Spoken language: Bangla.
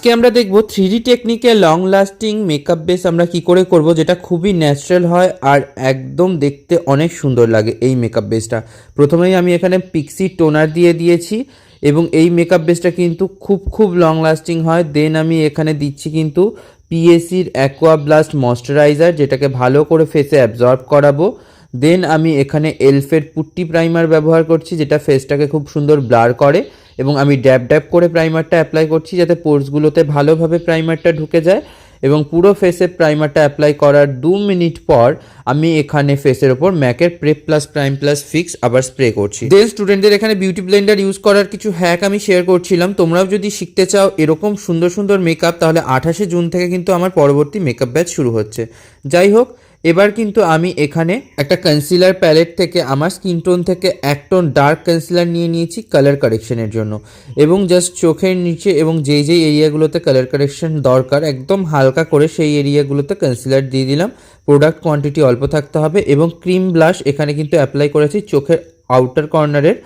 আজকে আমরা দেখব 3D টেকনিকে লং লাস্টিং মেকআপ বেস আমরা কি করে করব, যেটা খুবই ন্যাচারাল হয় আর একদম দেখতে অনেক সুন্দর লাগে এই মেকআপ বেসটা। প্রথমেই আমি এখানে পিক্সি টোনার দিয়ে দিয়েছি এবং এই মেকআপ বেসটা কিন্তু খুব লং লাস্টিং হয়। দেন আমি এখানে দিচ্ছি কিন্তু পিএসির অ্যাকোয়া ব্লাস্ট ময়শ্চারাইজার, যেটাকে ভালো করে ফেসে অ্যাবজর্ব করাবো। দেন আমি এখানে এলফের পুট্টি প্রাইমার ব্যবহার করছি, যেটা ফেসটাকে খুব সুন্দর ব্লার করে এবং আমি ড্যাব ড্যাব করে প্রাইমারটা অ্যাপ্লাই করছি যাতে পোর্সগুলোতে ভালোভাবে প্রাইমারটা ঢুকে যায়। এবং পুরো ফেসে প্রাইমারটা অ্যাপ্লাই করার 2 মিনিট পর আমি এখানে ফেসের ওপর ম্যাকের prep plus prime plus fix আবার স্প্রে করছি। দেন স্টুডেন্টদের এখানে বিউটি ব্লেন্ডার ইউজ করার কিছু হ্যাক আমি শেয়ার করছিলাম। তোমরাও যদি শিখতে চাও এরকম সুন্দর মেকআপ, তাহলে 28শে জুন থেকে কিন্তু আমার পরবর্তী মেকআপ ব্যাচ শুরু হচ্ছে। যাই হোক, এবার কিন্তু আমি এখানে একটা কনসিলার প্যালেট থেকে আমার স্কিন টোন থেকে এক টোন ডার্ক কনসিলার নিয়ে নিয়েছি কালার কারেকশনের জন্য, এবং জাস্ট চোখের নিচে এবং যেই এরিয়াগুলোতে কালার কারেকশন দরকার একদম হালকা করে সেই এরিয়াগুলোতে কনসিলার দিয়ে দিলাম। প্রোডাক্ট কোয়ান্টিটি অল্প থাকতে হবে। এবং ক্রিম ব্লাশ এখানে কিন্তু অ্যাপ্লাই করেছি চোখের আউটার কর্নারের